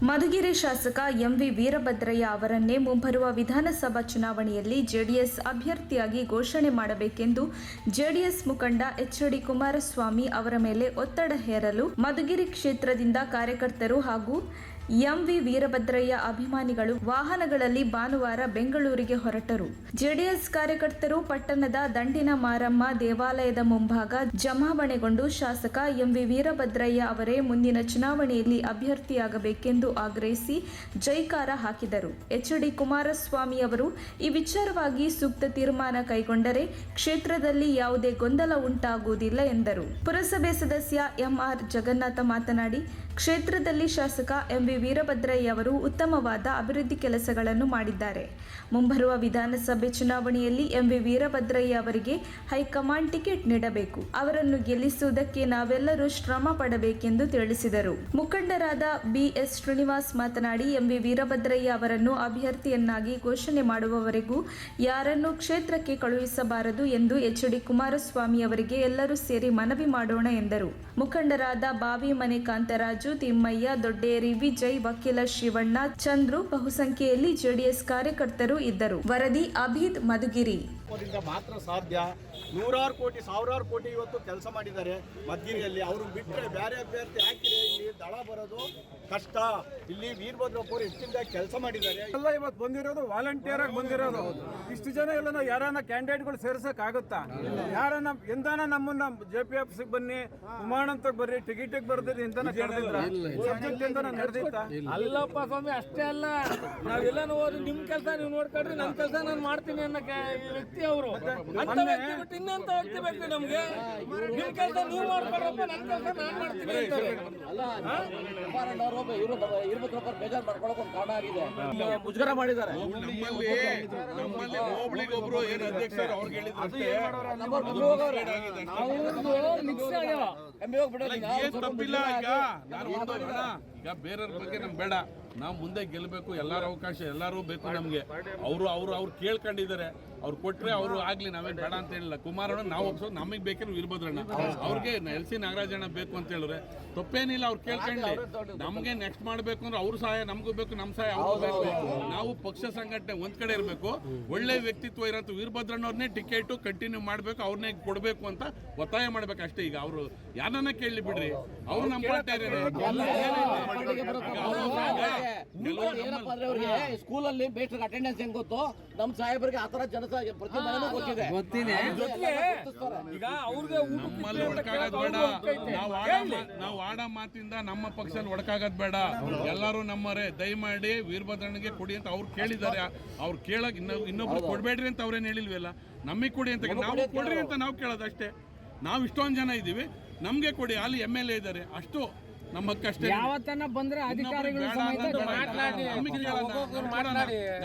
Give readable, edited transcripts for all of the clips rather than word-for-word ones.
ಮಧುಗಿರಿ ಶಾಸಕ ಎಂವಿ ವೀರಭದ್ರಯ್ಯ ಅವರನ್ನೇ ಮುಂಬರುವ ವಿಧಾನಸಭಾ ಚುನಾವಣೆಯಲ್ಲಿ ಜೆಡಿಎಸ್ ಅಭ್ಯರ್ಥಿಯಾಗಿ ಘೋಷಣೆ ಮಾಡಬೇಕೆಂದು ಜೆಡಿಎಸ್ ಮುಖಂಡ ಎಚ್.ಡಿ. ಕುಮಾರಸ್ವಾಮಿ ಅವರ ಮೇಲೆ ಒತ್ತಡ ಹೇರಲು ಮಧುಗಿರಿ ಕ್ಷೇತ್ರದಿಂದ ಕಾರ್ಯಕರ್ತರು ಹಾಗೂ ಎಂವಿ ವೀರಭದ್ರಯ್ಯ ಅಭಿಮಾನಿಗಳು ವಾಹನಗಳಲ್ಲಿ ಭಾನುವಾರ ಬೆಂಗಳೂರಿಗೆ ಹೊರಟರು. ಜೆಡಿಎಸ್ ಕಾರ್ಯಕರ್ತರು ಪಟ್ಟಣದ ದಂಡಿನ ಮಾರಮ್ಮ ದೇವಾಲಯದ ಮುಂಭಾಗ ಜಮಾವಣೆಗೊಂಡು ಶಾಸಕ ಎಂವಿ ವೀರಭದ್ರಯ್ಯ ಅವರೇ ಮುಂದಿನ ಚುನಾವಣೆಯಲ್ಲಿ ಅಭ್ಯರ್ಥಿಯಾಗಬೇಕೆಂದು ಆಗ್ರಹಿಸಿ ಜೈಕಾರ ಹಾಕಿದರು. ಎಚ್.ಡಿ. ಕುಮಾರಸ್ವಾಮಿ ಅವರು ಈ ವಿಚಾರವಾಗಿ ಸೂಕ್ತ ತೀರ್ಮಾನ ಕೈಗೊಂಡರೆ ಕ್ಷೇತ್ರದಲ್ಲಿ ಯಾವುದೇ ಗೊಂದಲ ಉಂಟಾಗುವುದಿಲ್ಲ ಎಂದರು. ಪುರಸಭೆ ಸದಸ್ಯ ಎಂಆರ್ ಜಗನ್ನಾಥ ಮಾತನಾಡಿ, ಕ್ಷೇತ್ರದಲ್ಲಿ ಶಾಸಕ ಎಂವಿ ವೀರಭದ್ರಯ್ಯ ಅವರು ಉತ್ತಮವಾದ ಅಭಿವೃದ್ಧಿ ಕೆಲಸಗಳನ್ನು ಮಾಡಿದ್ದಾರೆ. ಮುಂಬರುವ ವಿಧಾನಸಭೆ ಚುನಾವಣೆಯಲ್ಲಿ ಎಂವಿ ವೀರಭದ್ರಯ್ಯ ಅವರಿಗೆ ಹೈಕಮಾಂಡ್ ಟಿಕೆಟ್ ನೀಡಬೇಕು. ಅವರನ್ನು ಗೆಲ್ಲಿಸುವುದಕ್ಕೆ ನಾವೆಲ್ಲರೂ ಶ್ರಮ ಪಡಬೇಕೆಂದು ತಿಳಿಸಿದರು. ಮುಖಂಡರಾದ ಬಿಎಸ್ ಶ್ರೀನಿವಾಸ್ ಮಾತನಾಡಿ, ಎಂವಿ ವೀರಭದ್ರಯ್ಯ ಅವರನ್ನು ಅಭ್ಯರ್ಥಿಯನ್ನಾಗಿ ಘೋಷಣೆ ಮಾಡುವವರೆಗೂ ಯಾರನ್ನು ಕ್ಷೇತ್ರಕ್ಕೆ ಕಳುಹಿಸಬಾರದು ಎಂದು ಎಚ್.ಡಿ. ಕುಮಾರಸ್ವಾಮಿ ಅವರಿಗೆ ಎಲ್ಲರೂ ಸೇರಿ ಮನವಿ ಮಾಡೋಣ ಎಂದರು. ಮುಖಂಡರಾದ ಬಾವಿ ಮನೆ ಕಾಂತರಾಜು, ತಿಮ್ಮಯ್ಯ, ದೊಡ್ಡೇರಿ ವಿಜಯ್, ವಕೀಲ ಶಿವಣ್ಣ, ಚಂದ್ರು, ಬಹುಸಂಖ್ಯೆಯಲ್ಲಿ ಜೆಡಿಎಸ್ ಕಾರ್ಯಕರ್ತರು ಇದ್ದರು. ವರದಿ ಅಭಿದ್, ಮಧುಗಿರಿ. ಮಾತ್ರ ಸಾಧ್ಯ. ನೂರಾರು ಕೋಟಿ, ಸಾವಿರಾರು ಕೋಟಿ ಇವತ್ತು ಕೆಲಸ ಮಾಡಿದ್ದಾರೆ ಮಧುಗಿರಿಯಲ್ಲಿ. ಅವರು ಬಿಟ್ಟರೆ ಬೇರೆ ಅಭ್ಯರ್ಥಿ ಹಾಕಿದ್ರೆ ಇಲ್ಲಿ ದಳ ಬರೋದು ಕಷ್ಟ. ಇಲ್ಲಿ ವೀರಭದ್ರಪ್ಪರು ಹೆಚ್ಚಿನ ಕೆಲಸ ಮಾಡಿದ್ದಾರೆ. ಎಲ್ಲ ಇವತ್ತು ಬಂದಿರೋದು ವಾಲಂಟಿಯರ್ ಆಗಿ ಬಂದಿರೋದು. ಇಷ್ಟು ಜನ ಎಲ್ಲ ನಾವು ಯಾರನ್ನ ಕ್ಯಾಂಡಿಡೇಟ್ಗಳು ಸೇರ್ಸಕ್ ಆಗುತ್ತಾ? ಯಾರನ್ನ ಎಂದಾನ ನಮ್ಮನ್ನ JPFC ಬನ್ನಿ, ಉಮಾನಂತ ಬರ್ರಿ, ಟಿಕೆಟ್ ಬರ್ದಿರಿ ಎಂತಾನ ಕರೆದಿದ್ರ? ಸಬ್ಜೆಕ್ಟ್ ಎಂತಾನ ನಡೆದಿತ್ತ? ಅಲ್ಲಪ್ಪ ಸ್ವಾಮಿ, ಅಷ್ಟೇ ಅಲ್ಲ, ನಾವೆಲ್ಲ ಹೋದ್ರೆ ನಿಮ್ ಕೆಲಸ ನೀವು ನೋಡ್ಕೊಂಡ್ರಿ, ನನ್ ಕೆಲಸ ನಾನು ಮಾಡ್ತೀನಿ ಅನ್ನೋ ವ್ಯಕ್ತಿ ಅವರು. ಇನ್ನಂತ ವ್ಯಕ್ತಿ ಬೇಕು ನಮ್ಗೆ. ನಿಮ್ ಕೆಲಸ ನೀವು ಮಾಡ್ಕೊಡ್ರಪ್ಪ, ನನ್ ಕೆಲಸ ನಾನ್ ಮಾಡ್ತೀನಿ ಅಂತಾರೆ. ಬೇಜಾರ್ ಮಾಡ್ಕೊಳಕ್ ಒಂದು ಕಾರಣ ಆಗಿದೆ, ಮುಜುಗರ ಮಾಡಿದ್ದಾರೆ. ನಮ್ಮಲ್ಲಿ ಹೋಬಳಿಗೆ ಒಬ್ರು ಏನು ಅಧ್ಯಕ್ಷರು ಅವ್ರಿಗೆ ಹೇಳಿದ್ರು ತಪ್ಪಿಲ್ಲ. ಈಗ ಬೇರೆಯವ್ರ ಬಗ್ಗೆ ನಮ್ಗೆ ಬೇಡ, ನಾವು ಮುಂದೆ ಗೆಲ್ಲಬೇಕು. ಎಲ್ಲರ ಅವಕಾಶ ಎಲ್ಲರೂ ಬೇಕು ನಮ್ಗೆ. ಅವ್ರು ಕೇಳ್ಕೊಂಡಿದ್ದಾರೆ, ಅವ್ರು ಕೊಟ್ರೆ ಅವರು ಆಗ್ಲಿ, ನಾವೇನ್ ಬೇಡ ಅಂತ ಹೇಳಿಲ್ಲ. ಕುಮಾರಣ್ಣ ನಾವು ಒಪ್ಸೋದು, ನಮಗೆ ಬೇಕೇನು ವೀರಭದ್ರಣ್ಣ, ಅವ್ರಿಗೆ LC ನಾಗರಾಜಣ್ಣ ಬೇಕು ಅಂತ ಹೇಳಿದ್ರೆ ತಪ್ಪೇನಿಲ್ಲ. ಅವ್ರು ಕೇಳ್ಕೊಂಡ್ಲಿ, ನಮ್ಗೆ ನೆಕ್ಸ್ಟ್ ಮಾಡ್ಬೇಕು ಅಂದ್ರೆ ಅವ್ರ ಸಹಾಯ ನಮಗೂ ಬೇಕು, ನಮ್ಮ ಸಹಾಯ ಅವ್ರಿಗೂ ಬೇಕು. ನಾವು ಪಕ್ಷ ಸಂಘಟನೆ ಒಂದ್ ಕಡೆ ಇರಬೇಕು. ಒಳ್ಳೆ ವ್ಯಕ್ತಿತ್ವ ಇರೋಂಥ ವೀರಭದ್ರಣ್ಣವ್ರನ್ನೇ ಟಿಕೆಟ್ ಕಂಟಿನ್ಯೂ ಮಾಡ್ಬೇಕು, ಅವ್ರನ್ನೇ ಕೊಡ್ಬೇಕು ಅಂತ ಒತ್ತಾಯ ಮಾಡ್ಬೇಕು ಅಷ್ಟೇ. ಈಗ ಅವರು ಯಾರನ್ನ ಕೇಳಲಿ ಬಿಡ್ರಿ, ಅವ್ರು ನಮ್ಮ ಸ್ಕೂಲಲ್ಲಿ ಬೇಸ್ಟರ್ ಅಟೆಂಡೆನ್ಸ್ ಹೆಂಗ್ ಗೊತ್ತು, ನಮ್ ಸಾಹೇಬರಿಗೆ ಆತರ ಜನ ಪ್ರತಿ ಮನೆನೂ ಗೊತ್ತಿದೆ. ಈಗ ಅವ್ರಿಗೆ ನಮ್ಮಲ್ಲಿ ಒಡಕಾಗದ್ ಬೇಡ, ನಾವು ಆಡ ಮಾತಿಂದ ನಮ್ಮ ಪಕ್ಷದಲ್ಲಿ ಒಡಕಾಗದ್ ಬೇಡ. ಎಲ್ಲರೂ ನಮ್ಮರೇ, ದಯಮಾಡಿ ವೀರಭದ್ರಣ್ಣಗೆ ಕೊಡಿ ಅಂತ ಅವ್ರು ಕೇಳಿದ್ದಾರೆ. ಅವ್ರು ಕೇಳಕ್ ಇನ್ನೊಬ್ರು ಕೊಡ್ಬೇಡ್ರಿ ಅಂತ ಅವ್ರೇನ್ ಹೇಳಿಲ್ವಲ್ಲ, ನಮಗೆ ಕೊಡಿ ಅಂತ. ನಾವು ಕೊಡ್ರಿ ಅಂತ ನಾವು ಕೇಳೋದು ಅಷ್ಟೇ. ನಾವು ಇಷ್ಟೊಂದು ಜನ ಇದ್ದೀವಿ, ನಮ್ಗೆ ಕೊಡಿ. ಅಲ್ಲಿ MLA ಇದ್ದಾರೆ, ಅಷ್ಟು ನಮ್ಮ ಕಷ್ಟ. ಯಾವತ್ತನ ಬಂದ್ರೆ ಅಧಿಕಾರಿಗಳು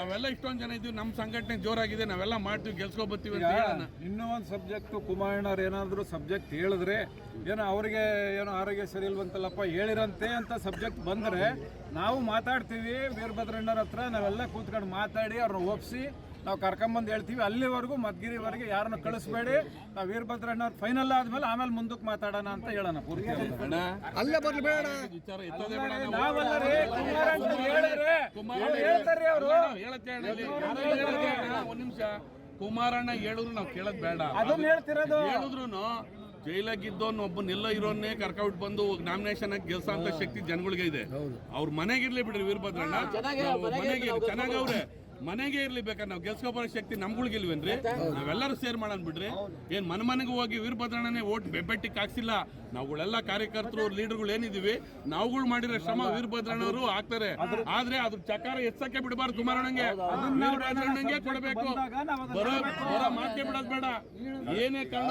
ನಾವೆಲ್ಲ ಇಷ್ಟೊಂದು ಜನ ಇದ್ದೀವಿ, ನಮ್ಮ ಸಂಘಟನೆ ಜೋರಾಗಿದೆ, ನಾವೆಲ್ಲ ಮಾಡ್ತೀವಿ, ಗೆಲ್ಸ್ಕೊಬತ್ತೀವಿ ಅಂತ ಹೇಳೋಣ. ಇನ್ನೂ ಒಂದು ಸಬ್ಜೆಕ್ಟ್, ಕುಮಾರಣ್ಣವ್ರು ಏನಾದ್ರು ಸಬ್ಜೆಕ್ಟ್ ಹೇಳಿದ್ರೆ ಏನೋ ಅವ್ರಿಗೆ ಏನೋ ಆರೋಗ್ಯ ಸರಿ ಇಲ್ವಂತಲ್ಲಪ್ಪ ಹೇಳಿರಂತೆ ಅಂತ ಸಬ್ಜೆಕ್ಟ್ ಬಂದ್ರೆ ನಾವು ಮಾತಾಡ್ತೀವಿ. ವೀರಭದ್ರಣ್ಣವ್ರ ಹತ್ರ ನಾವೆಲ್ಲ ಕೂತ್ಕೊಂಡು ಮಾತಾಡಿ ಅವ್ರನ್ನ ಒಪ್ಸಿ ನಾವು ಕರ್ಕೊಂಬಂದು ಹೇಳ್ತೀವಿ. ಅಲ್ಲಿವರೆಗೂ ಮಧುಗಿರಿವರೆಗೆ ಯಾರನ್ನ ಕಳಿಸ್ಬೇಡಿ. ನಾವು ವೀರಭದ್ರಣ್ಣ ಫೈನಲ್ ಆದ್ಮೇಲೆ ಆಮೇಲೆ ಮುಂದಕ್ಕೆ ಮಾತಾಡೋಣ ಅಂತ ಹೇಳೋಣ. ಪೂರ್ತಿ ಅಲ್ಲೇ ಬರ್ಲಿ ಬೇಡ. ಒಂದ್ ನಿಮಿಷ, ಕುಮಾರಣ್ಣ ಹೇಳಿದ್ರು ನಾವು ಕೇಳದ್ ಬೇಡ. ಅದನ್ನ ಹೇಳ್ತಿರೋದು. ಹೇಳಿದ್ರು ಜೈಲಾಗಿದ್ದವನ್ನ ಒಬ್ಬನೆಲ್ಲ ಇರೋನ್ನೇ ಕರ್ಕೊಂಡ್ ಬಂದು ನಾಮಿನೇಷನ್ ಆಗಿ ಗೆಲ್ಸ ಅಂತ ಶಕ್ತಿ ಜನಗಳಿಗೆ ಇದೆ. ಅವ್ರ ಮನೆಗಿರ್ಲಿ ಬಿಡ್ರಿ ವೀರಭದ್ರಣ್ಣ, ಮನೆಗೆ ಚೆನ್ನಾಗವ್ರೆ, ಮನೆಗೆ ಇರ್ಲಿ. ಬೇಕಾದ್ರೆ ನಾವು ಗೆಲ್ಸ್ಕೊಬರೋ ಶಕ್ತಿ ನಮ್ಗಳಿಗಿಲ್ವೇನ್ರಿ? ನಾವೆಲ್ಲರೂ ಸೇರ್ ಮಾಡೋಣ ಬಿಡ್ರಿ. ಏನ್ ಮನೆಗೆ ಹೋಗಿ ವೀರಭದ್ರಣ್ಣನೇ ಓಟ್ ಬೆಬ್ಬೆಟ್ಟಿಗೆ ಹಾಕ್ಸಿಲ್ಲ. ನಾವುಗಳೆಲ್ಲ ಕಾರ್ಯಕರ್ತರು, ಲೀಡರ್ಗಳು ಏನಿದೀವಿ, ನಾವುಗಳು ಮಾಡಿರೋ ಶ್ರಮ ವೀರಭದ್ರಣ್ಣವರು ಹಾಕ್ತಾರೆ. ಆದ್ರೆ ಅದ್ರ ಚಕಾರ ಎಚ್ಚಕ್ಕೆ ಬಿಡಬಾರ್ದು. ಕುಮಾರಣ್ಣಂಗೆ ವೀರಭದ್ರಣ್ಣಂಗೆ ಕೊಡಬೇಕು, ಬರೋ ಮಾಕೆ ಬಿಡೋದ್ ಬೇಡ. ಏನೇ ಕಾರಣ